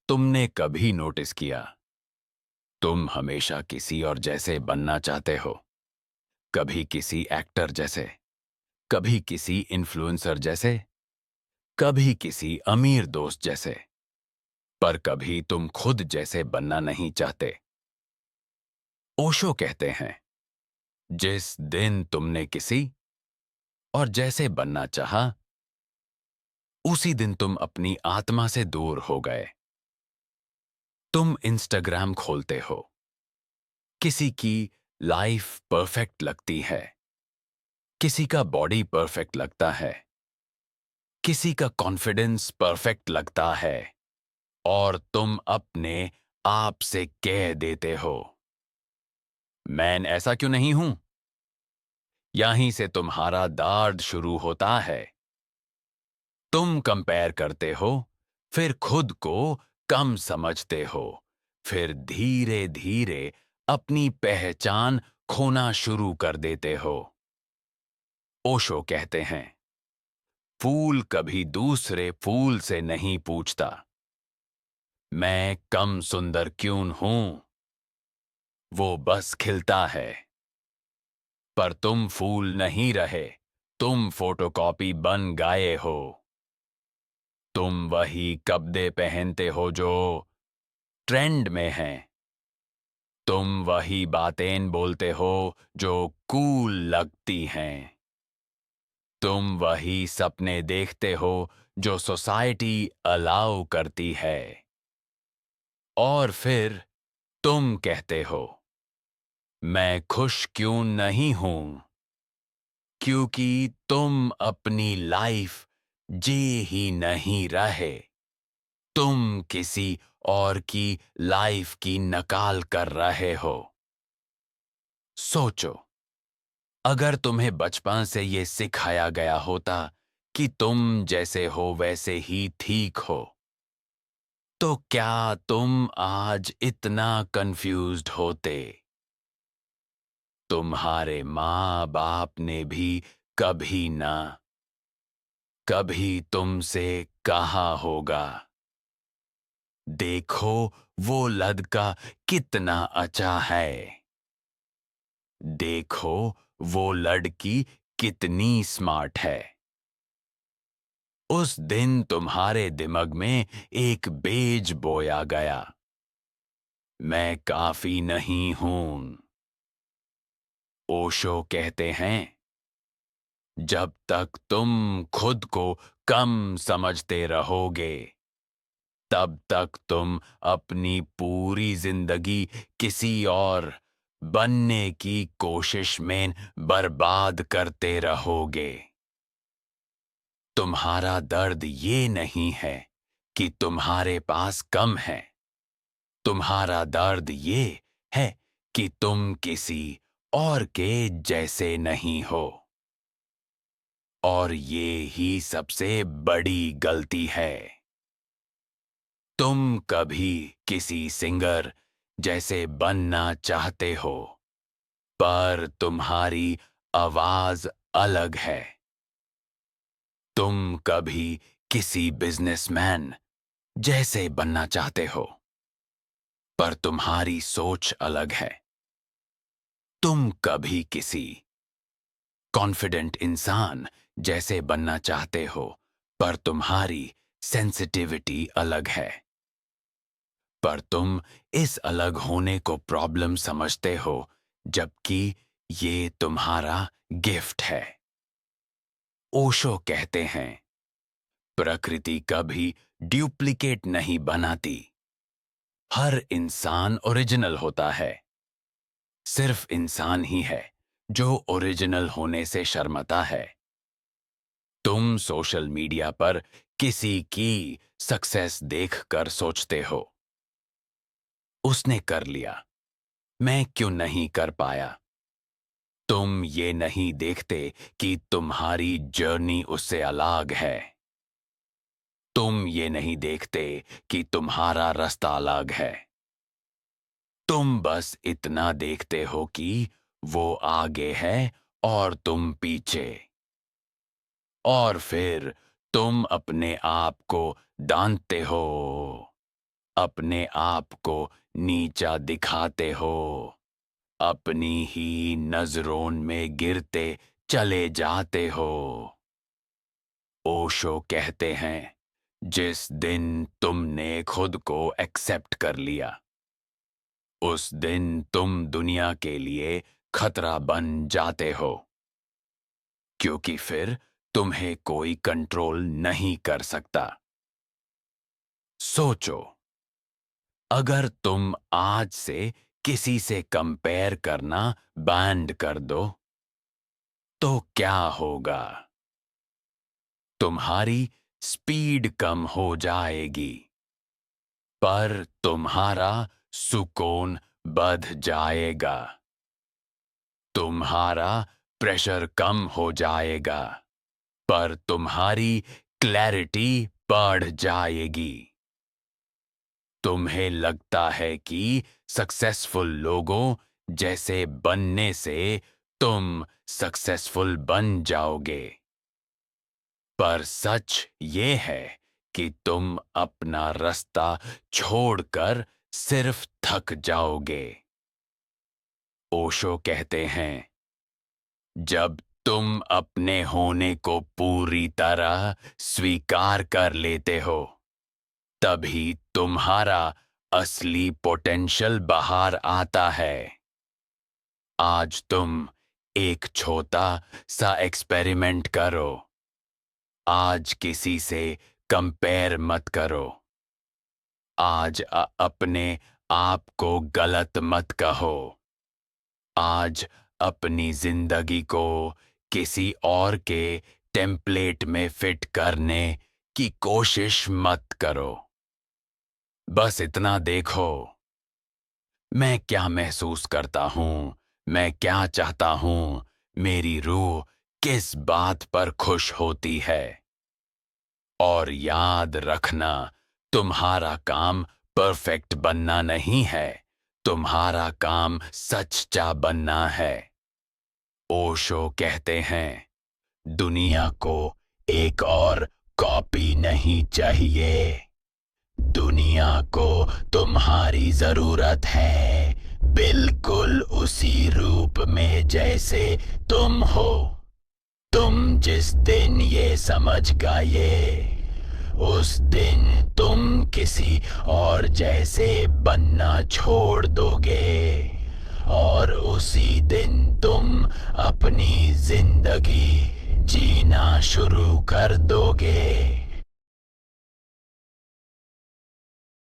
तुमने कभी नोटिस किया, तुम हमेशा किसी और जैसे बनना चाहते हो। कभी किसी एक्टर जैसे, कभी किसी इन्फ्लुएंसर जैसे, कभी किसी अमीर दोस्त जैसे, पर कभी तुम खुद जैसे बनना नहीं चाहते। ओशो कहते हैं, जिस दिन तुमने किसी और जैसे बनना चाहा, उसी दिन तुम अपनी आत्मा से दूर हो गए। तुम इंस्टाग्राम खोलते हो, किसी की लाइफ परफेक्ट लगती है, किसी का बॉडी परफेक्ट लगता है, किसी का कॉन्फिडेंस परफेक्ट लगता है, और तुम अपने आप से कह देते हो, मैं ऐसा क्यों नहीं हूं। यहीं से तुम्हारा दर्द शुरू होता है। तुम कंपेयर करते हो, फिर खुद को कम समझते हो, फिर धीरे धीरे अपनी पहचान खोना शुरू कर देते हो। ओशो कहते हैं, फूल कभी दूसरे फूल से नहीं पूछता, मैं कम सुंदर क्यों हूं। वो बस खिलता है। पर तुम फूल नहीं रहे, तुम फोटोकॉपी बन गए हो। तुम वही कपड़े पहनते हो जो ट्रेंड में हैं। तुम वही बातें बोलते हो जो कूल लगती हैं। तुम वही सपने देखते हो जो सोसाइटी अलाउ करती है। और फिर तुम कहते हो, मैं खुश क्यों नहीं हूं। क्योंकि तुम अपनी लाइफ जी ही नहीं रहे। तुम किसी और की लाइफ की नकाल कर रहे हो। सोचो, अगर तुम्हें बचपन से ये सिखाया गया होता कि तुम जैसे हो वैसे ही ठीक हो, तो क्या तुम आज इतना कंफ्यूज्ड होते। तुम्हारे माँ बाप ने भी कभी ना कभी तुमसे कहा होगा, देखो वो लड़का कितना अच्छा है, देखो वो लड़की कितनी स्मार्ट है। उस दिन तुम्हारे दिमाग में एक बीज बोया गया, मैं काफी नहीं हूं। ओशो कहते हैं, जब तक तुम खुद को कम समझते रहोगे, तब तक तुम अपनी पूरी जिंदगी किसी और बनने की कोशिश में बर्बाद करते रहोगे। तुम्हारा दर्द ये नहीं है कि तुम्हारे पास कम है। तुम्हारा दर्द ये है कि तुम किसी और के जैसे नहीं हो। और ये ही सबसे बड़ी गलती है। तुम कभी किसी सिंगर जैसे बनना चाहते हो, पर तुम्हारी आवाज अलग है। तुम कभी किसी बिजनेसमैन जैसे बनना चाहते हो, पर तुम्हारी सोच अलग है। तुम कभी किसी कॉन्फिडेंट इंसान जैसे बनना चाहते हो, पर तुम्हारी सेंसिटिविटी अलग है। पर तुम इस अलग होने को प्रॉब्लम समझते हो, जबकि ये तुम्हारा गिफ्ट है। ओशो कहते हैं, प्रकृति कभी डुप्लीकेट नहीं बनाती। हर इंसान ओरिजिनल होता है। सिर्फ इंसान ही है जो ओरिजिनल होने से शर्माता है। तुम सोशल मीडिया पर किसी की सक्सेस देखकर सोचते हो, उसने कर लिया, मैं क्यों नहीं कर पाया। तुम ये नहीं देखते कि तुम्हारी जर्नी उससे अलग है। तुम ये नहीं देखते कि तुम्हारा रास्ता अलग है। तुम बस इतना देखते हो कि वो आगे है और तुम पीछे। और फिर तुम अपने आप को डांटते हो, अपने आप को नीचा दिखाते हो, अपनी ही नजरों में गिरते चले जाते हो। ओशो कहते हैं, जिस दिन तुमने खुद को एक्सेप्ट कर लिया, उस दिन तुम दुनिया के लिए खतरा बन जाते हो, क्योंकि फिर तुम्हें कोई कंट्रोल नहीं कर सकता। सोचो, अगर तुम आज से किसी से कंपेयर करना बैंड कर दो, तो क्या होगा? तुम्हारी स्पीड कम हो जाएगी, पर तुम्हारा सुकून बढ़ जाएगा। तुम्हारा प्रेशर कम हो जाएगा, पर तुम्हारी क्लैरिटी बढ़ जाएगी। तुम्हें लगता है कि सक्सेसफुल लोगों जैसे बनने से तुम सक्सेसफुल बन जाओगे, पर सच ये है कि तुम अपना रास्ता छोड़कर सिर्फ थक जाओगे। ओशो कहते हैं, जब तुम अपने होने को पूरी तरह स्वीकार कर लेते हो, तभी तुम्हारा असली पोटेंशियल बाहर आता है। आज तुम एक छोटा सा एक्सपेरिमेंट करो। आज किसी से कंपेयर मत करो। आज अपने आप को गलत मत कहो। आज अपनी जिंदगी को किसी और के टेम्पलेट में फिट करने की कोशिश मत करो। बस इतना देखो, मैं क्या महसूस करता हूँ, मैं क्या चाहता हूँ, मेरी रूह किस बात पर खुश होती है। और याद रखना, तुम्हारा काम परफेक्ट बनना नहीं है, तुम्हारा काम सच्चा बनना है। ओशो कहते हैं, दुनिया को एक और कॉपी नहीं चाहिए। दुनिया को तुम्हारी जरूरत है, बिल्कुल उसी रूप में जैसे तुम हो। तुम जिस दिन ये समझ गए, उस दिन तुम किसी और जैसे बनना छोड़ दोगे, और उसी दिन तुम अपनी जिंदगी जीना शुरू कर दोगे।